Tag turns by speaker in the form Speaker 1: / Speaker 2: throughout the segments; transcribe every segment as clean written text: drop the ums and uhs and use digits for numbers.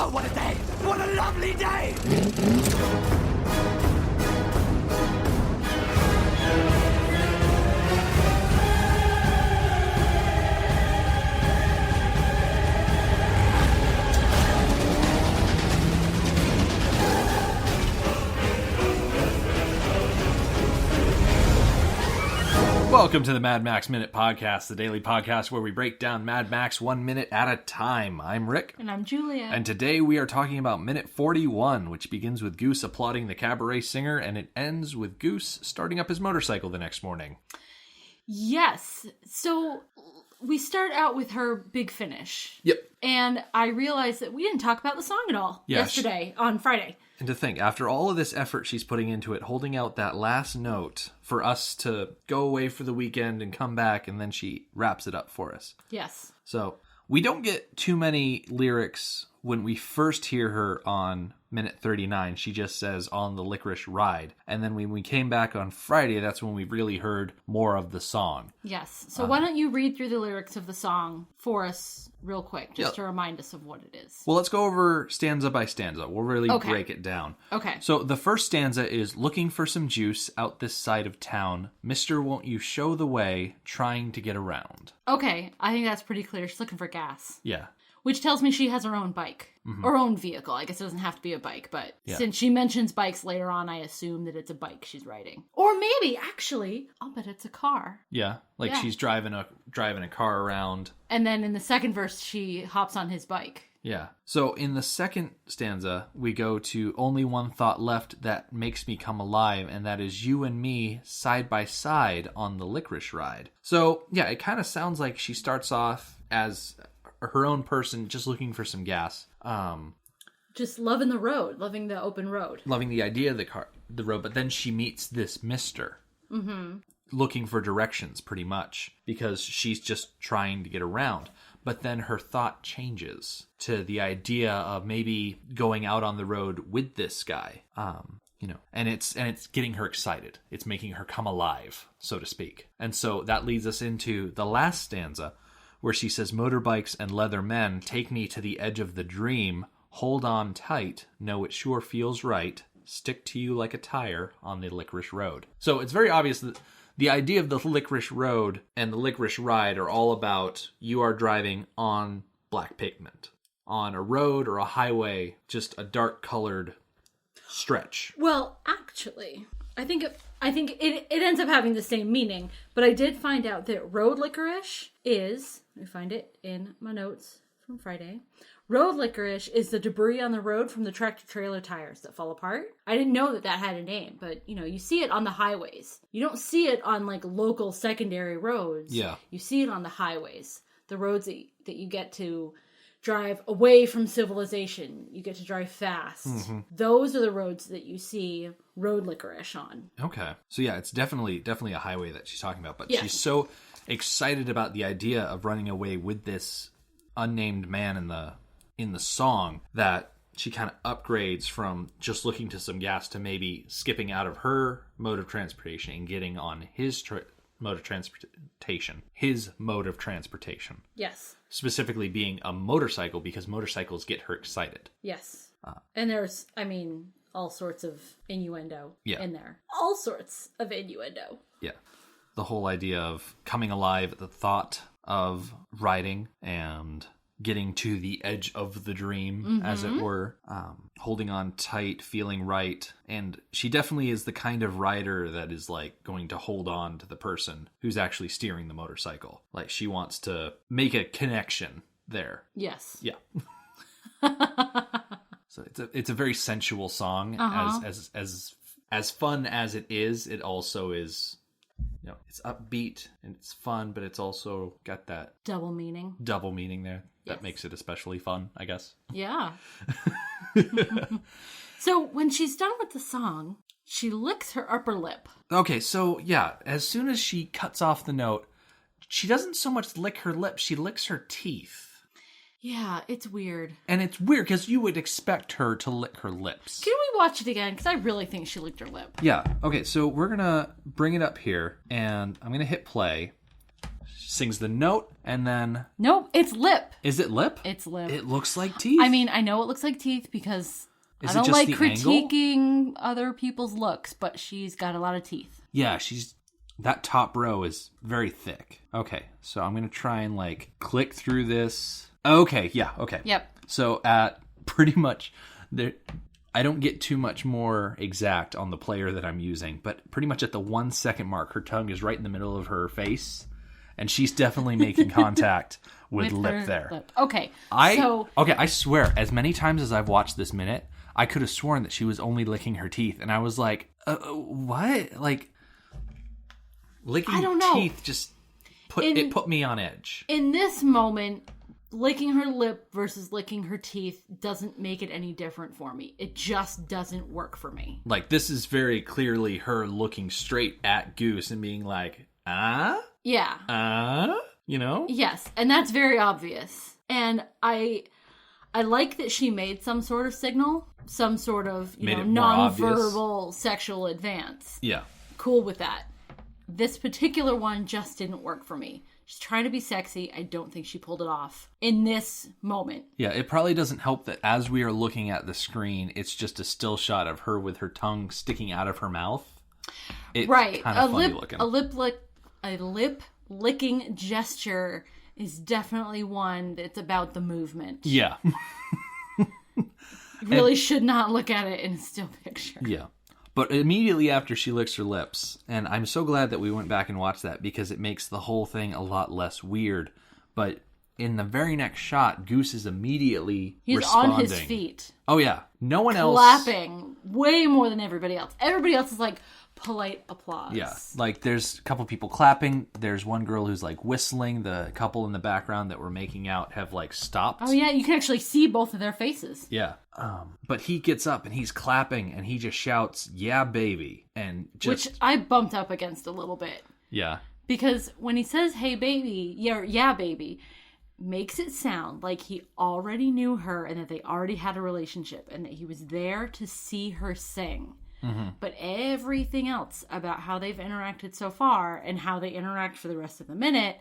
Speaker 1: Oh, what a day! What a lovely day!
Speaker 2: Welcome to the Mad Max Minute Podcast, the daily podcast where we break down Mad Max 1 minute at a time. I'm Rick.
Speaker 3: And I'm Julia.
Speaker 2: And today we are talking about minute 41, which begins with Goose applauding the Cabaret Singer, and it ends with Goose starting up his motorcycle the next morning.
Speaker 3: Yes. So we start out with her big finish.
Speaker 2: Yep.
Speaker 3: And I realized that we didn't talk about the song at all yesterday on Friday.
Speaker 2: And to think, after all of this effort she's putting into it, holding out that last note for us to go away for the weekend and come back, and then she wraps it up for us.
Speaker 3: Yes.
Speaker 2: So we don't get too many lyrics when we first hear her on minute 39. She just says, on the Licorice Ride. And then when we came back on Friday, that's when we really heard more of the song.
Speaker 3: Yes. So why don't you read through the lyrics of the song for us real quick, just to remind us of what it is.
Speaker 2: Well, let's go over stanza by stanza. We'll really break it down.
Speaker 3: Okay.
Speaker 2: So the first stanza is, looking for some juice out this side of town. Mister, won't you show the way, trying to get around.
Speaker 3: Okay. I think that's pretty clear. She's looking for gas.
Speaker 2: Yeah.
Speaker 3: Which tells me she has her own bike. Or own vehicle. I guess it doesn't have to be a bike, but since she mentions bikes later on, I assume that it's a bike she's riding. Or maybe, actually, I'll bet it's a car.
Speaker 2: Yeah. She's driving a car around.
Speaker 3: And then in the second verse, she hops on his bike.
Speaker 2: Yeah. So in the second stanza, we go to only one thought left that makes me come alive, and that is you and me side by side on the Licorice Ride. So, yeah, it kind of sounds like she starts off as her own person just looking for some gas.
Speaker 3: Just loving the road, loving the open road.
Speaker 2: Loving the idea of the road, but then she meets this mister. Looking for directions, pretty much, because she's just trying to get around. But then her thought changes to the idea of maybe going out on the road with this guy. And it's getting her excited. It's making her come alive, so to speak. And so that leads us into the last stanza, where she says, motorbikes and leather men take me to the edge of the dream. Hold on tight. Know it sure feels right. Stick to you like a tire on the Licorice Road. So it's very obvious that the idea of the Licorice Road and the Licorice Ride are all about you are driving on black pavement, on a road or a highway, just a dark colored stretch.
Speaker 3: Well, actually, I think it ends up having the same meaning, but I did find out that road licorice is, let me find it in my notes from Friday. Road licorice is the debris on the road from the tractor-trailer tires that fall apart. I didn't know that had a name, but, you see it on the highways. You don't see it on, local secondary roads.
Speaker 2: Yeah.
Speaker 3: You see it on the highways. The roads that you get to drive away from civilization. You get to drive fast. Those are the roads that you see road licorice on.
Speaker 2: Okay. So, yeah, it's definitely a highway that she's talking about, but she's so excited about the idea of running away with this unnamed man in the song that she kind of upgrades from just looking to some gas to maybe skipping out of her mode of transportation and getting on his mode of transportation. His mode of transportation.
Speaker 3: Yes.
Speaker 2: Specifically being a motorcycle, because motorcycles get her excited.
Speaker 3: Yes. And there's, all sorts of innuendo in there. All sorts of innuendo.
Speaker 2: Yeah. The whole idea of coming alive at the thought of riding and getting to the edge of the dream, as it were, holding on tight, feeling right. And she definitely is the kind of rider that is going to hold on to the person who's actually steering the motorcycle. She wants to make a connection there.
Speaker 3: Yes.
Speaker 2: Yeah. So it's a very sensual song. As fun as it is, it also is, it's upbeat and it's fun, but it's also got that
Speaker 3: double meaning
Speaker 2: there. That makes it especially fun, I guess.
Speaker 3: Yeah. So when she's done with the song, she licks her upper lip.
Speaker 2: Okay, so yeah, as soon as she cuts off the note, she doesn't so much lick her lips, she licks her teeth.
Speaker 3: Yeah, it's weird.
Speaker 2: And it's weird because you would expect her to lick her lips.
Speaker 3: Can we watch it again? Because I really think she licked her lip.
Speaker 2: Yeah. Okay, so we're going to bring it up here, and I'm going to hit play. sings the note, and then...
Speaker 3: Nope, it's lip.
Speaker 2: Is it lip?
Speaker 3: It's lip.
Speaker 2: It looks like teeth.
Speaker 3: I mean, I know it looks like teeth because
Speaker 2: Is
Speaker 3: I don't
Speaker 2: it just
Speaker 3: like
Speaker 2: the
Speaker 3: critiquing other people's looks, but she's got a lot of teeth.
Speaker 2: Yeah, that top row is very thick. Okay, so I'm going to try and, like, click through this. Okay, yeah, okay.
Speaker 3: Yep.
Speaker 2: So at pretty much... I don't get too much more exact on the player that I'm using, but pretty much at the 1 second mark, her tongue is right in the middle of her face, and she's definitely making contact with lip there.
Speaker 3: Lip. Okay.
Speaker 2: I swear, as many times as I've watched this minute, I could have sworn that she was only licking her teeth, and I was like, what? Like, licking
Speaker 3: I don't know.
Speaker 2: teeth just put me on edge.
Speaker 3: In this moment, licking her lip versus licking her teeth doesn't make it any different for me. It just doesn't work for me.
Speaker 2: Like, this is very clearly her looking straight at Goose and being like,
Speaker 3: Yeah.
Speaker 2: You know?
Speaker 3: Yes, and that's very obvious. And I like that she made some sort of signal, some sort of, nonverbal sexual advance.
Speaker 2: Yeah.
Speaker 3: Cool with that. This particular one just didn't work for me. She's trying to be sexy. I don't think she pulled it off in this moment.
Speaker 2: Yeah, it probably doesn't help that as we are looking at the screen, it's just a still shot of her with her tongue sticking out of her mouth. It's
Speaker 3: right.
Speaker 2: kind of funny looking.
Speaker 3: A lip licking gesture is definitely one that's about the movement.
Speaker 2: Yeah.
Speaker 3: You really should not look at it in a still picture.
Speaker 2: Yeah. But immediately after she licks her lips, and I'm so glad that we went back and watched that because it makes the whole thing a lot less weird. But in the very next shot, Goose is immediately responding.
Speaker 3: On his feet.
Speaker 2: Oh, yeah. No one else...
Speaker 3: Clapping way more than everybody else. Everybody else is like polite applause.
Speaker 2: Yeah. Like, there's a couple people clapping. There's one girl who's, like, whistling. The couple in the background that were making out have, like, stopped.
Speaker 3: Oh, yeah. You can actually see both of their faces.
Speaker 2: Yeah. But he gets up and he's clapping and he just shouts, "Yeah, baby." And just...
Speaker 3: Which I bumped up against a little bit.
Speaker 2: Yeah.
Speaker 3: Because when he says, "Hey, baby," yeah, baby, makes it sound like he already knew her and that they already had a relationship and that he was there to see her sing. Mm-hmm. But everything else about how they've interacted so far and how they interact for the rest of the minute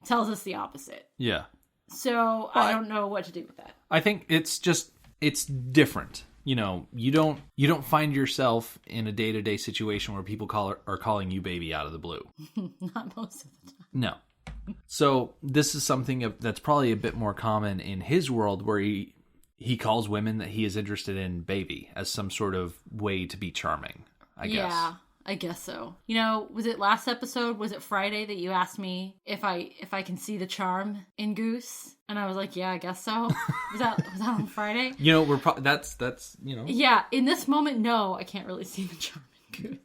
Speaker 3: tells us the opposite.
Speaker 2: Yeah.
Speaker 3: So I don't know what to do with that.
Speaker 2: I think it's different. You know, you don't find yourself in a day-to-day situation where people are calling you baby out of the blue.
Speaker 3: Not most of the time.
Speaker 2: No. So this is something that's probably a bit more common in his world, where he calls women that he is interested in baby as some sort of way to be charming, I guess.
Speaker 3: Yeah, I guess so. You know, was it last episode? Was it Friday that you asked me if I can see the charm in Goose? And I was like, yeah, I guess so. Was that on Friday?
Speaker 2: You know, that's you know.
Speaker 3: Yeah, in this moment, no, I can't really see the charm in Goose.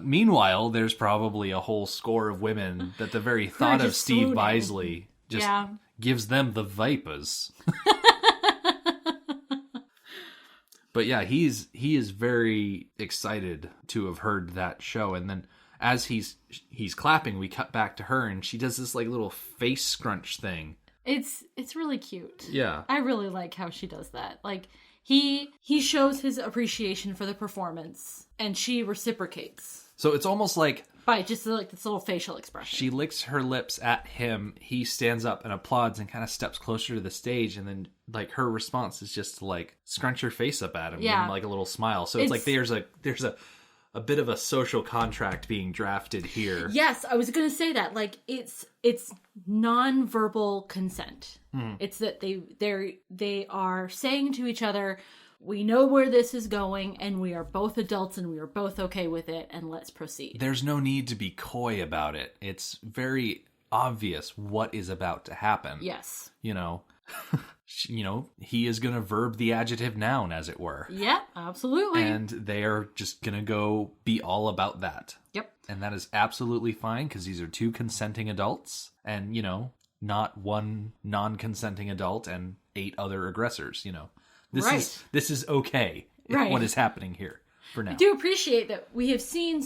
Speaker 2: Meanwhile, there's probably a whole score of women that the very thought of Steve Bisley just gives them the vipers. But yeah, he is very excited to have heard that show. And then as he's clapping, we cut back to her and she does this like little face scrunch thing.
Speaker 3: It's really cute.
Speaker 2: Yeah.
Speaker 3: I really like how she does that. Like he shows his appreciation for the performance and she reciprocates.
Speaker 2: So it's almost like
Speaker 3: by just like this little facial expression.
Speaker 2: She licks her lips at him. He stands up and applauds and kind of steps closer to the stage. And then like her response is just to like scrunch her face up at him. Yeah. Give him like a little smile. So it's like there's a bit of a social contract being drafted here.
Speaker 3: Yes, I was going to say that. Like it's non-verbal consent. It's that they are saying to each other, we know where this is going, and we are both adults, and we are both okay with it, and let's proceed.
Speaker 2: There's no need to be coy about it. It's very obvious what is about to happen.
Speaker 3: Yes.
Speaker 2: You know, he is going to verb the adjective noun, as it were.
Speaker 3: Yeah, absolutely.
Speaker 2: And they are just going to go be all about that.
Speaker 3: Yep. And
Speaker 2: that is absolutely fine, because these are two consenting adults, and, not one non-consenting adult and 8 other aggressors, This is okay. Right. What is happening here for now.
Speaker 3: I do appreciate that we have seen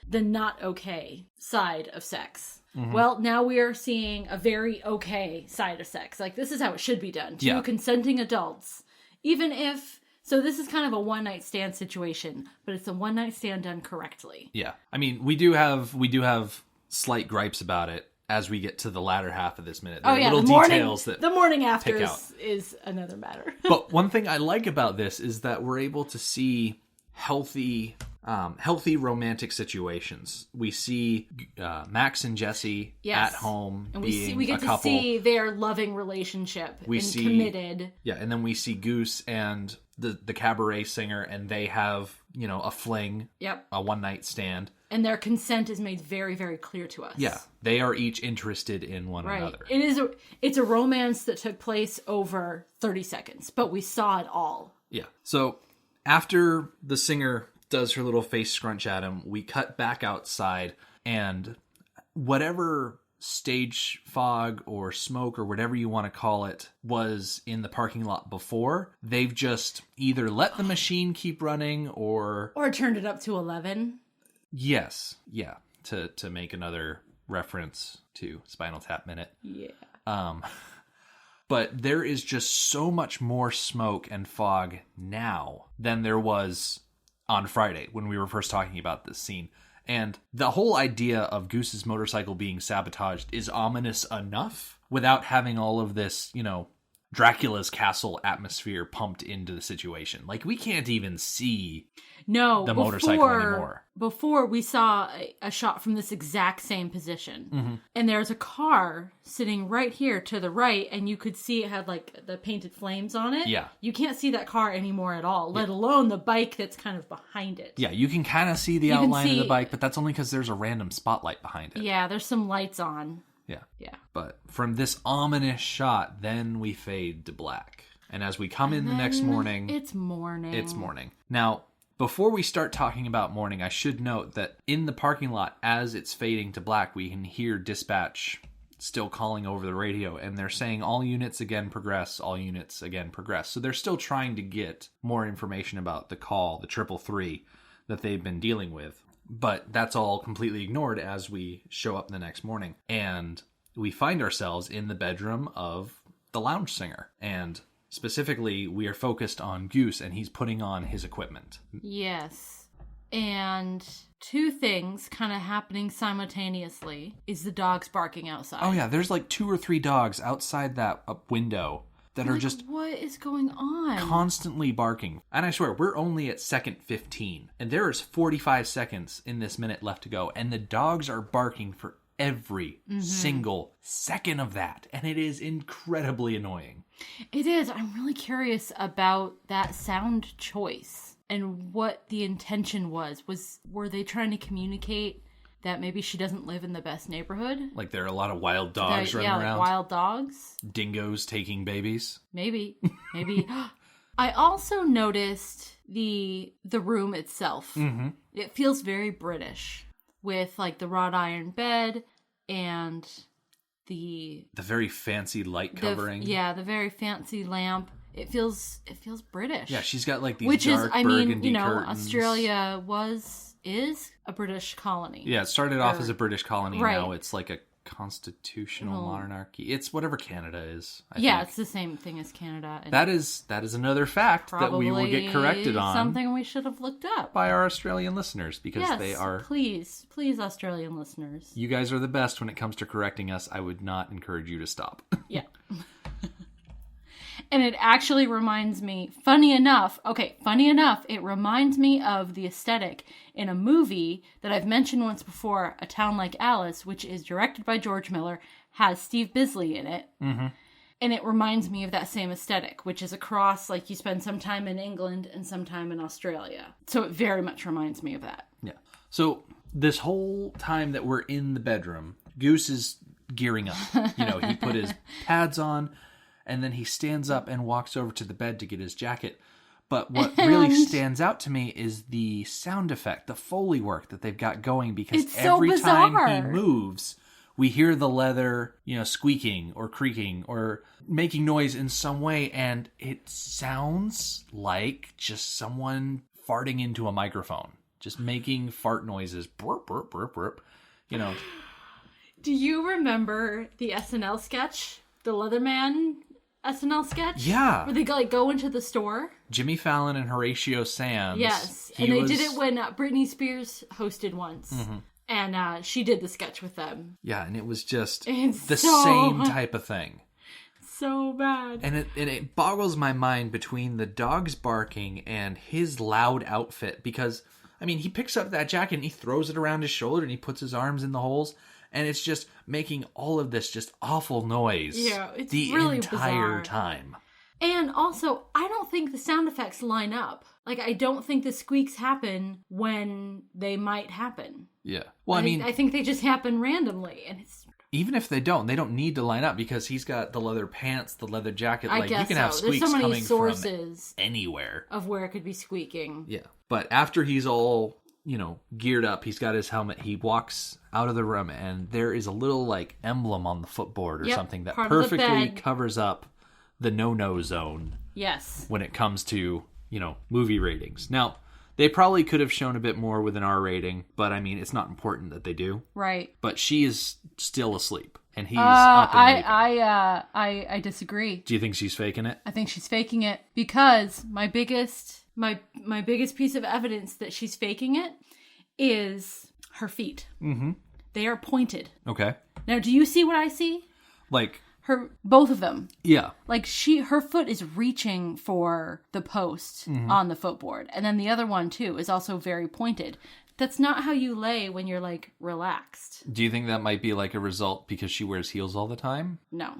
Speaker 3: the not okay side of sex. Mm-hmm. Well, now we are seeing a very okay side of sex. Like, this is how it should be done. Two consenting adults. Even if... So this is kind of a one-night stand situation, but it's a one-night stand done correctly.
Speaker 2: Yeah. I mean, we do have slight gripes about it as we get to the latter half of this minute.
Speaker 3: Oh,
Speaker 2: There
Speaker 3: yeah.
Speaker 2: are little details that
Speaker 3: the morning after
Speaker 2: pick out.
Speaker 3: is another matter.
Speaker 2: But one thing I like about this is that we're able to see healthy romantic situations. We see Max and Jesse
Speaker 3: Yes.
Speaker 2: at home
Speaker 3: And
Speaker 2: being
Speaker 3: we get
Speaker 2: a
Speaker 3: to
Speaker 2: couple.
Speaker 3: see their loving relationship committed.
Speaker 2: Yeah, and then we see Goose and the cabaret singer, and they have, a fling,
Speaker 3: Yep.
Speaker 2: a one-night stand.
Speaker 3: And their consent is made very, very clear to us.
Speaker 2: Yeah, they are each interested in one another.
Speaker 3: It's a romance that took place over 30 seconds, but we saw it all.
Speaker 2: Yeah. So after the singer does her little face scrunch at him, we cut back outside, and whatever stage fog or smoke or whatever you want to call it was in the parking lot before, they've just either let the machine keep running or
Speaker 3: turned it up to 11.
Speaker 2: Yes. Yeah. To make another reference to Spinal Tap Minute.
Speaker 3: Yeah.
Speaker 2: But there is just so much more smoke and fog now than there was on Friday when we were first talking about this scene. And the whole idea of Goose's motorcycle being sabotaged is ominous enough without having all of this, Dracula's castle atmosphere pumped into the situation. Like, we can't even see the motorcycle anymore.
Speaker 3: Before, we saw a shot from this exact same position. Mm-hmm. And there's a car sitting right here to the right, and you could see it had, the painted flames on it.
Speaker 2: Yeah.
Speaker 3: You can't see that car anymore at all, let alone the bike that's kind of behind it.
Speaker 2: Yeah, you can kind of see the outline of the bike, but that's only because there's a random spotlight behind it.
Speaker 3: Yeah, there's some lights on.
Speaker 2: Yeah.
Speaker 3: Yeah.
Speaker 2: But from this ominous shot, then we fade to black. And as we come in the next morning...
Speaker 3: It's morning.
Speaker 2: It's morning. Now, before we start talking about morning, I should note that in the parking lot, as it's fading to black, we can hear dispatch still calling over the radio, and they're saying all units again progress, all units again progress. So they're still trying to get more information about the call, the 333 that they've been dealing with. But that's all completely ignored as we show up the next morning. And we find ourselves in the bedroom of the lounge singer. And specifically, we are focused on Goose, and he's putting on his equipment.
Speaker 3: Yes. And two things kind of happening simultaneously is the dogs barking outside.
Speaker 2: Oh, yeah. There's 2 or 3 dogs outside that window that are just...
Speaker 3: What is going on?
Speaker 2: Constantly barking. And I swear, we're only at second 15. And there is 45 seconds in this minute left to go. And the dogs are barking for every single second of that. And it is incredibly annoying.
Speaker 3: It is. I'm really curious about that sound choice and what the intention was. Were they trying to communicate that maybe she doesn't live in the best neighborhood?
Speaker 2: Like there are a lot of wild dogs running around.
Speaker 3: Yeah, wild dogs.
Speaker 2: Dingoes taking babies.
Speaker 3: Maybe. I also noticed the room itself. Mm-hmm. It feels very British with the wrought iron bed and the
Speaker 2: very fancy light covering.
Speaker 3: The very fancy lamp. It feels British.
Speaker 2: Yeah, she's got these dark burgundy curtains.
Speaker 3: Australia is a British colony.
Speaker 2: Yeah, it started off as a British colony.
Speaker 3: Right.
Speaker 2: Now it's a constitutional monarchy. It's whatever Canada is. I think.
Speaker 3: It's the same thing as Canada. And
Speaker 2: that is another fact that we will get corrected on.
Speaker 3: Something we should have looked up
Speaker 2: by our Australian listeners, because they are...
Speaker 3: Please, Australian listeners.
Speaker 2: You guys are the best when it comes to correcting us. I would not encourage you to stop.
Speaker 3: Yeah. And it actually reminds me, funny enough, it reminds me of the aesthetic in a movie that I've mentioned once before, A Town Like Alice, which is directed by George Miller, has Steve Bisley in it. Mm-hmm. And it reminds me of that same aesthetic, which is a cross, you spend some time in England and some time in Australia. So it very much reminds me of that.
Speaker 2: Yeah. So this whole time that we're in the bedroom, Goose is gearing up. He put his pads on, and then he stands up and walks over to the bed to get his jacket. But what really stands out to me is the sound effect, the Foley work that they've got going, because every time he moves, we hear the leather, squeaking or creaking or making noise in some way, and it sounds like just someone farting into a microphone, just making fart noises, burp, burp, burp, burp,
Speaker 3: Do you remember the SNL sketch, the Leatherman SNL sketch?
Speaker 2: Yeah.
Speaker 3: Where they go into the store?
Speaker 2: Jimmy Fallon and Horatio Sands.
Speaker 3: Yes. And they did it when Britney Spears hosted once. Mm-hmm. And she did the sketch with them.
Speaker 2: Yeah, and it was just
Speaker 3: It's
Speaker 2: the
Speaker 3: so-
Speaker 2: same type of thing.
Speaker 3: So bad.
Speaker 2: And it boggles my mind between the dogs barking and his loud outfit because, I mean, he picks up that jacket and he throws it around his shoulder and he puts his arms in the holes and it's just making all of this just awful noise.
Speaker 3: Yeah, it's
Speaker 2: the
Speaker 3: really
Speaker 2: entire
Speaker 3: bizarre.
Speaker 2: time.
Speaker 3: And also, I don't think the sound effects line up. Like, I don't think the squeaks happen when they might happen.
Speaker 2: Yeah. Well, I mean,
Speaker 3: I think they just happen randomly, and it's...
Speaker 2: even if they don't need to line up because he's got the leather pants, the leather jacket.
Speaker 3: I
Speaker 2: Like,
Speaker 3: guess
Speaker 2: you can have
Speaker 3: so. There's
Speaker 2: squeaks
Speaker 3: so many
Speaker 2: coming
Speaker 3: sources
Speaker 2: from anywhere.
Speaker 3: of where it could be squeaking.
Speaker 2: Yeah. But after he's all, geared up, he's got his helmet, he walks out of the room, and there is a little, like, emblem on the footboard or
Speaker 3: Yep,
Speaker 2: something that
Speaker 3: part of the
Speaker 2: perfectly
Speaker 3: bed.
Speaker 2: covers up the no-no zone
Speaker 3: Yes.
Speaker 2: when it comes to, movie ratings. Now, they probably could have shown a bit more with an R rating, but, I mean, it's not important that they do.
Speaker 3: Right.
Speaker 2: But she is still asleep, and he's up and leaving.
Speaker 3: I disagree.
Speaker 2: Do you think she's faking it?
Speaker 3: I think she's faking it because my biggest piece of evidence that she's faking it is her feet. Mm-hmm. They are pointed.
Speaker 2: Okay.
Speaker 3: Now, do you see what I see?
Speaker 2: Like,
Speaker 3: Both of them.
Speaker 2: yeah.
Speaker 3: Like her foot is reaching for the post on the footboard. And then the other one too is also very pointed. That's not how you lay when you're like relaxed.
Speaker 2: Do you think that might be like a result because she wears heels all the time?
Speaker 3: No.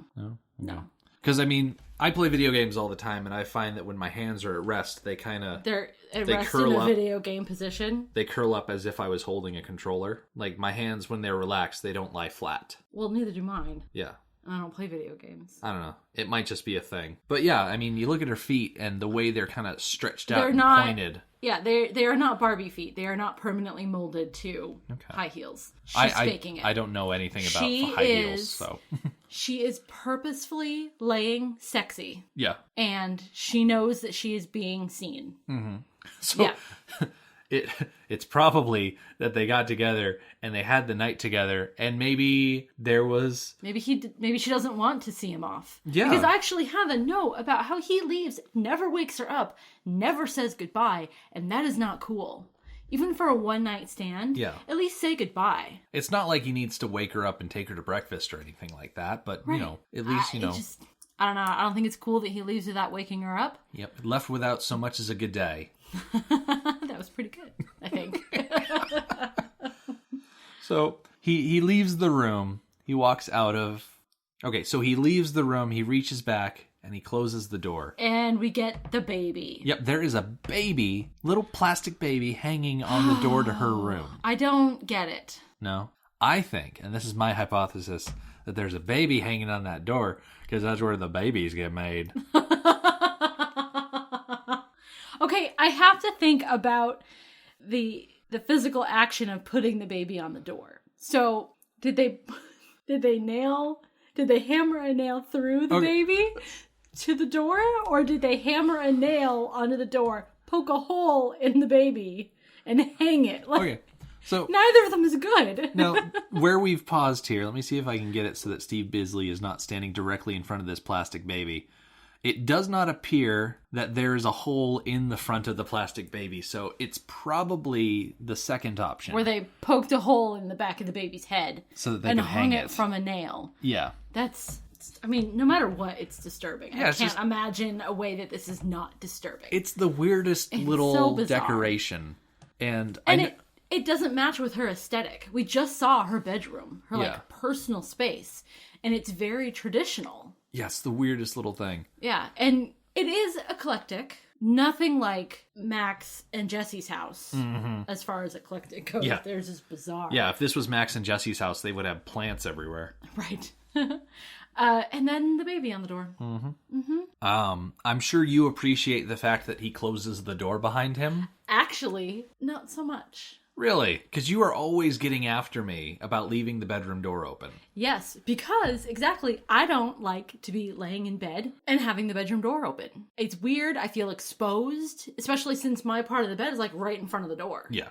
Speaker 3: No.
Speaker 2: Because, I mean, I play video games all the time, and I find that when my hands are at rest, they kind of...
Speaker 3: They're at
Speaker 2: They
Speaker 3: rest
Speaker 2: curl
Speaker 3: in a
Speaker 2: up.
Speaker 3: video game position.
Speaker 2: They curl up as if I was holding a controller. Like, my hands, when they're relaxed, they don't lie flat.
Speaker 3: Well, neither do mine.
Speaker 2: Yeah.
Speaker 3: I don't play video games.
Speaker 2: I don't know. It might just be a thing. But yeah, I mean, you look at her feet, and the way they're kind of stretched out
Speaker 3: They're
Speaker 2: and
Speaker 3: not-
Speaker 2: pointed.
Speaker 3: Yeah, they are not Barbie feet. They are not permanently molded to high heels. She's faking it.
Speaker 2: I don't know anything about
Speaker 3: She
Speaker 2: high heels,
Speaker 3: is-
Speaker 2: so...
Speaker 3: She is purposefully laying sexy.
Speaker 2: yeah.
Speaker 3: And she knows that she is being seen.
Speaker 2: So
Speaker 3: Yeah.
Speaker 2: it's probably that they got together and they had the night together, and maybe there was...
Speaker 3: Maybe she doesn't want to see him off.
Speaker 2: Yeah.
Speaker 3: Because I actually have a note about how he leaves, never wakes her up, never says goodbye, and that is not cool. Even for a one-night stand,
Speaker 2: Yeah.
Speaker 3: at least say goodbye.
Speaker 2: It's not like he needs to wake her up and take her to breakfast or anything like that, but,
Speaker 3: Right.
Speaker 2: at least,
Speaker 3: I don't know. I don't think it's cool that he leaves without waking her up.
Speaker 2: Yep, left without so much as a good day.
Speaker 3: That was pretty good, I think.
Speaker 2: So he leaves the room. He walks out of... Okay, so he leaves the room. He reaches back and he closes the door.
Speaker 3: And we get the baby.
Speaker 2: Yep, there is a baby, little plastic baby, hanging on the door to her room.
Speaker 3: I don't get it.
Speaker 2: No? I think, and this is my hypothesis, that there's a baby hanging on that door because that's where the babies get made.
Speaker 3: Okay, I have to think about the physical action of putting the baby on the door. So, did they hammer a nail through the baby to the door, or did they hammer a nail onto the door, poke a hole in the baby, and hang it? Like,
Speaker 2: Okay, so
Speaker 3: neither of them is good.
Speaker 2: now where we've paused here, let me see if I can get it so that Steve Bisley is not standing directly in front of this plastic baby. It does not appear that there is a hole in the front of the plastic baby, so it's probably the second option.
Speaker 3: Where they poked a hole in the back of the baby's head
Speaker 2: So that they
Speaker 3: and
Speaker 2: can
Speaker 3: hung
Speaker 2: hang
Speaker 3: it
Speaker 2: it.
Speaker 3: from a nail.
Speaker 2: Yeah.
Speaker 3: I mean, no matter what, it's disturbing.
Speaker 2: Yeah,
Speaker 3: I
Speaker 2: it's
Speaker 3: can't
Speaker 2: just-
Speaker 3: imagine a way that this is not disturbing.
Speaker 2: It's the weirdest
Speaker 3: so
Speaker 2: little
Speaker 3: bizarre.
Speaker 2: decoration. And
Speaker 3: it doesn't match with her aesthetic. We just saw her bedroom, her
Speaker 2: Yeah.
Speaker 3: personal space, and it's very traditional.
Speaker 2: yes, the weirdest little thing.
Speaker 3: Yeah, and it is eclectic. Nothing like Max and Jesse's house as far as eclectic goes.
Speaker 2: Yeah.
Speaker 3: Theirs is bizarre.
Speaker 2: Yeah, if this was Max and Jesse's house, they would have plants everywhere.
Speaker 3: Right. And then the baby on the door.
Speaker 2: I'm sure you appreciate the fact that he closes the door behind him.
Speaker 3: Actually, not so much.
Speaker 2: Really? Because you are always getting after me about leaving the bedroom door open.
Speaker 3: Yes, because exactly, I don't like to be laying in bed and having the bedroom door open. It's weird. I feel exposed, especially since my part of the bed is like right in front of the door.
Speaker 2: Yeah.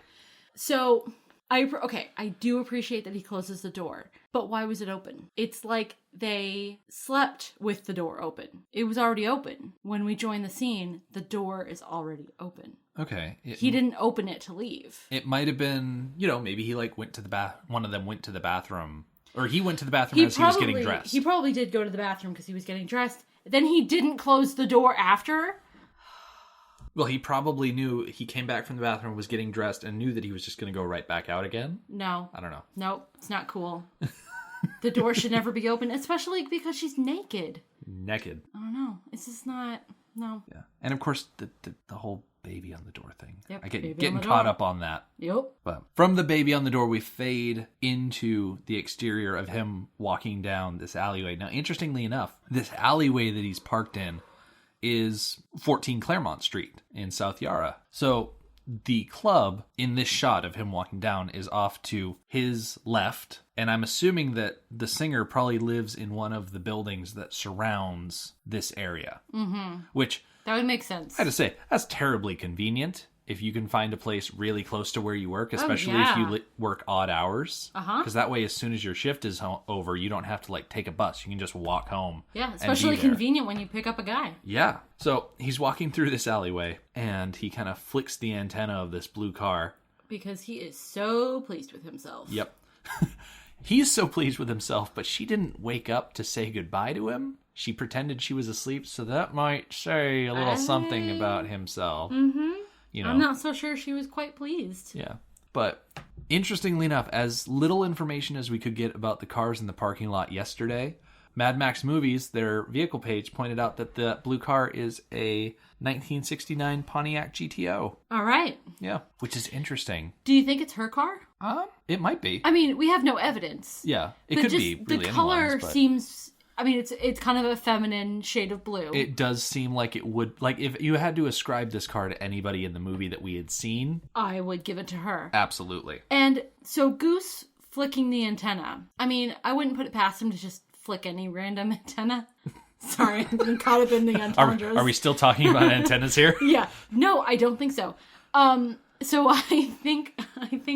Speaker 3: So I do appreciate that he closes the door, but why was it open? It's like they slept with the door open. It was already open. When we join the scene, the door is already open.
Speaker 2: Okay.
Speaker 3: He didn't open it to leave.
Speaker 2: It might have been, maybe he went to the one of them went to the bathroom. Or he went to the bathroom as he was getting dressed.
Speaker 3: He probably did go to the bathroom because he was getting dressed. Then he didn't close the door after.
Speaker 2: Well, he probably knew he came back from the bathroom, was getting dressed, and knew that he was just going to go right back out again.
Speaker 3: No.
Speaker 2: I don't know.
Speaker 3: Nope, it's not cool. The door should never be open, especially because she's naked.
Speaker 2: Naked.
Speaker 3: I don't know. It's just not... No.
Speaker 2: Yeah. And of course, the whole baby on the door thing.
Speaker 3: Yep,
Speaker 2: I get
Speaker 3: baby
Speaker 2: getting
Speaker 3: on the
Speaker 2: caught
Speaker 3: door.
Speaker 2: up on that.
Speaker 3: Yep.
Speaker 2: But from the baby on the door, we fade into the exterior of him walking down this alleyway. Now, interestingly enough, this alleyway that he's parked in is 14 Claremont Street in South Yarra. So the club in this shot of him walking down is off to his left. And I'm assuming that the singer probably lives in one of the buildings that surrounds this area. Mm-hmm. Which...
Speaker 3: That would make sense.
Speaker 2: I had to say, that's terribly convenient if you can find a place really close to where you work, especially if you work odd hours. Because that way, as soon as your shift is over, you don't have to take a bus. You can just walk home.
Speaker 3: Yeah, especially convenient when you pick up a guy.
Speaker 2: Yeah. So he's walking through this alleyway, and he kind of flicks the antenna of this blue car.
Speaker 3: Because he is so pleased with himself.
Speaker 2: Yep. He's so pleased with himself, but she didn't wake up to say goodbye to him. She pretended she was asleep, so that might say a little something about himself. Mm-hmm.
Speaker 3: I'm not so sure she was quite pleased.
Speaker 2: Yeah. But interestingly enough, as little information as we could get about the cars in the parking lot yesterday, Mad Max Movies, their vehicle page, pointed out that the blue car is a 1969 Pontiac GTO.
Speaker 3: All right.
Speaker 2: Yeah, which is interesting.
Speaker 3: Do you think it's her car?
Speaker 2: It might be.
Speaker 3: I mean, we have no evidence.
Speaker 2: Yeah, it could be really
Speaker 3: the color
Speaker 2: anyone's, but...
Speaker 3: seems... I mean, it's kind of a feminine shade of blue.
Speaker 2: It does seem like it would... if you had to ascribe this car to anybody in the movie that we had seen...
Speaker 3: I would give it to her.
Speaker 2: Absolutely.
Speaker 3: And so Goose flicking the antenna. I mean, I wouldn't put it past him to just flick any random antenna. Sorry, I'm getting caught up in the entendres.
Speaker 2: Are we still talking about antennas here?
Speaker 3: Yeah. No, I don't think so. So I think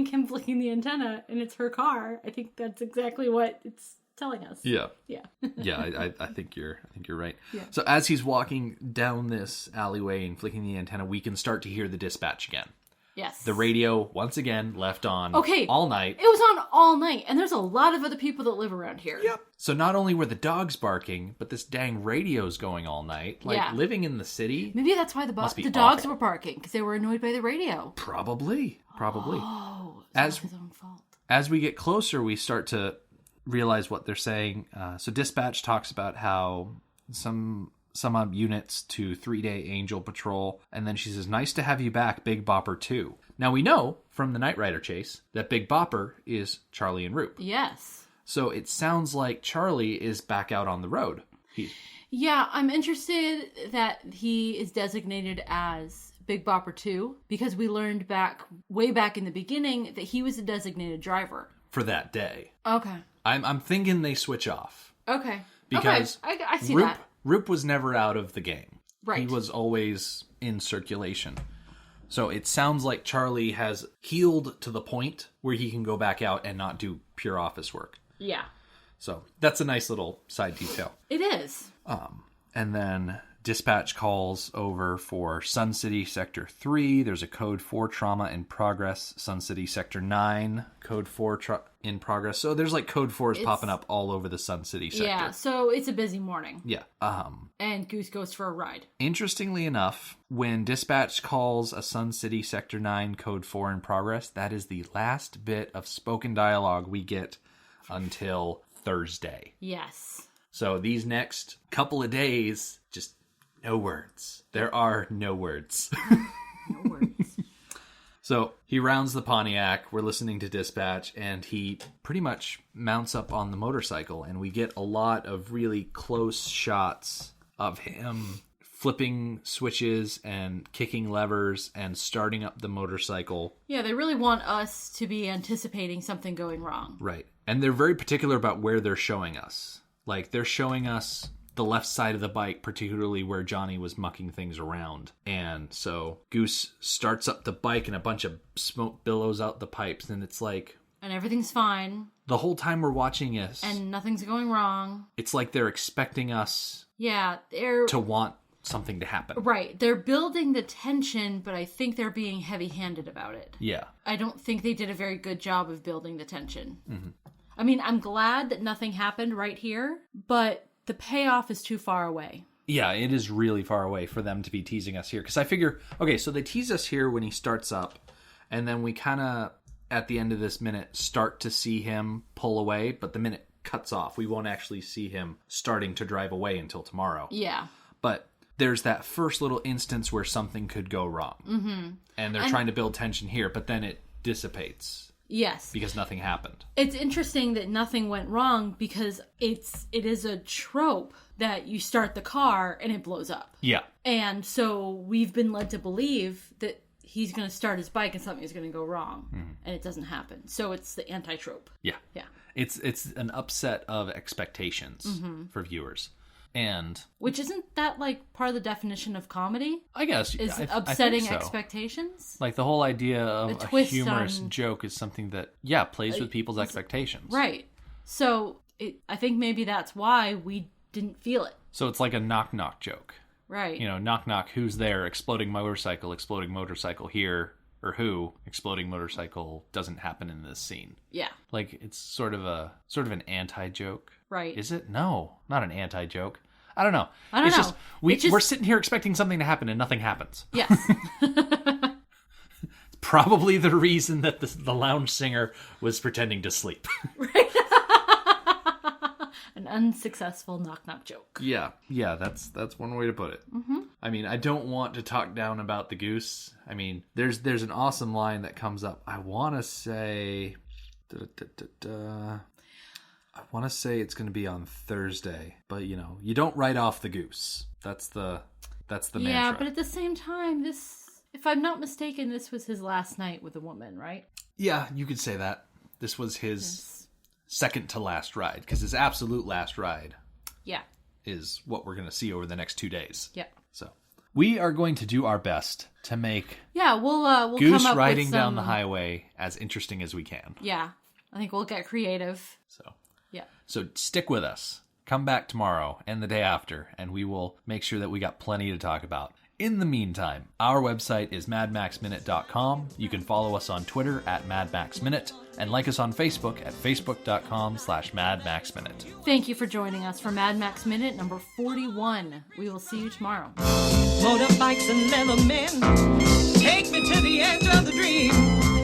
Speaker 3: him flicking the antenna and it's her car. I think that's exactly what it's telling us.
Speaker 2: Yeah.
Speaker 3: Yeah.
Speaker 2: Yeah, I think you're right.
Speaker 3: Yeah.
Speaker 2: So as he's walking down this alleyway and flicking the antenna, we can start to hear the dispatch again.
Speaker 3: Yes.
Speaker 2: The radio, once again, left on all night.
Speaker 3: It was on all night, and there's a lot of other people that live around here.
Speaker 2: Yep. So not only were the dogs barking, but this dang radio's going all night. Living in the city.
Speaker 3: Maybe that's why the dogs were barking, because they were annoyed by the radio.
Speaker 2: Probably.
Speaker 3: Oh, it's his own fault.
Speaker 2: As we get closer, we start to realize what they're saying. So dispatch talks about how some units to 3-day Angel Patrol, and then she says, "Nice to have you back, Big Bopper 2." Now we know from the Knight Rider chase that Big Bopper is Charlie and Roop.
Speaker 3: Yes.
Speaker 2: So it sounds like Charlie is back out on the road.
Speaker 3: Yeah, I'm interested that he is designated as Big Bopper 2, because we learned way back in the beginning that he was a designated driver.
Speaker 2: For that day.
Speaker 3: Okay.
Speaker 2: I'm thinking they switch off.
Speaker 3: Okay.
Speaker 2: Because
Speaker 3: I see that.
Speaker 2: Roop was never out of the game.
Speaker 3: Right.
Speaker 2: He was always in circulation. So it sounds like Charlie has healed to the point where he can go back out and not do pure office work.
Speaker 3: Yeah.
Speaker 2: So that's a nice little side detail.
Speaker 3: It is.
Speaker 2: And then dispatch calls over for Sun City Sector 3. There's a Code 4 trauma in progress. Sun City Sector 9, Code 4 in progress. So there's Code 4s popping up all over the Sun City sector.
Speaker 3: Yeah, so it's a busy morning.
Speaker 2: Yeah.
Speaker 3: And Goose goes for a ride.
Speaker 2: Interestingly enough, when dispatch calls a Sun City Sector 9 Code 4 in progress, that is the last bit of spoken dialogue we get until Thursday.
Speaker 3: Yes.
Speaker 2: So these next couple of days, just no words. There are no words.
Speaker 3: No words.
Speaker 2: So he rounds the Pontiac. We're listening to dispatch, and he pretty much mounts up on the motorcycle, and we get a lot of really close shots of him flipping switches and kicking levers and starting up the motorcycle.
Speaker 3: Yeah, they really want us to be anticipating something going wrong.
Speaker 2: Right. And they're very particular about where they're showing us. They're showing us the left side of the bike, particularly where Johnny was mucking things around. And so Goose starts up the bike and a bunch of smoke billows out the pipes, and it's like...
Speaker 3: And everything's fine.
Speaker 2: The whole time we're watching this...
Speaker 3: And nothing's going wrong.
Speaker 2: It's like they're expecting us...
Speaker 3: Yeah, they're...
Speaker 2: To want something to happen.
Speaker 3: Right. They're building the tension, but I think they're being heavy-handed about it.
Speaker 2: Yeah.
Speaker 3: I don't think they did a very good job of building the tension. Mm-hmm. I mean, I'm glad that nothing happened right here, but the payoff is too far away.
Speaker 2: Yeah, it is really far away for them to be teasing us here. Because I figure, okay, so they tease us here when he starts up, and then we kind of, at the end of this minute, start to see him pull away, but the minute cuts off. We won't actually see him starting to drive away until tomorrow.
Speaker 3: Yeah.
Speaker 2: But there's that first little instance where something could go wrong. Mm-hmm. And they're trying to build tension here, but then it dissipates.
Speaker 3: Yes.
Speaker 2: Because nothing happened.
Speaker 3: It's interesting that nothing went wrong because it is a trope that you start the car and it blows up.
Speaker 2: Yeah.
Speaker 3: And so we've been led to believe that he's going to start his bike and something is going to go wrong. Mm-hmm. And it doesn't happen. So it's the anti-trope.
Speaker 2: Yeah.
Speaker 3: Yeah.
Speaker 2: It's an upset of expectations for viewers. And
Speaker 3: which isn't that like part of the definition of comedy?
Speaker 2: I guess
Speaker 3: is upsetting
Speaker 2: I think so.
Speaker 3: Expectations.
Speaker 2: Like the whole idea of a humorous joke is something that plays with people's expectations.
Speaker 3: Right. So I think maybe that's why we didn't feel it.
Speaker 2: So it's like a knock knock joke.
Speaker 3: Right.
Speaker 2: You know, knock knock. Who's there? Exploding motorcycle here. Or who? Exploding motorcycle doesn't happen in this scene.
Speaker 3: Yeah.
Speaker 2: Like it's sort of an anti joke.
Speaker 3: Right.
Speaker 2: Is it? No, not an anti joke. I don't know.
Speaker 3: Just
Speaker 2: we're sitting here expecting something to happen and nothing happens.
Speaker 3: Yes.
Speaker 2: It's probably the reason that the lounge singer was pretending to sleep.
Speaker 3: Right. An unsuccessful knock-knock joke.
Speaker 2: Yeah, that's one way to put it. Mm-hmm. I mean, I don't want to talk down about the Goose. I mean, there's an awesome line that comes up. I want to say... I want to say it's going to be on Thursday, but you know, you don't write off the Goose. That's the mantra.
Speaker 3: Yeah, but at the same time, if I'm not mistaken, this was his last night with a woman, right?
Speaker 2: Yeah, you could say that. This was his second to last ride, because his absolute last ride is what we're going to see over the next 2 days.
Speaker 3: Yeah.
Speaker 2: So we are going to do our best to make
Speaker 3: we'll
Speaker 2: Goose
Speaker 3: come up
Speaker 2: riding
Speaker 3: with
Speaker 2: down the highway as interesting as we can.
Speaker 3: Yeah, I think we'll get creative.
Speaker 2: So stick with us. Come back tomorrow and the day after, and we will make sure that we got plenty to talk about. In the meantime, our website is madmaxminute.com. You can follow us on Twitter at madmaxminute and like us on Facebook at facebook.com/madmaxminute.
Speaker 3: Thank you for joining us for Mad Max Minute number 41. We will see you tomorrow.
Speaker 1: Motorbikes and leather men, take me to the edge of the dream.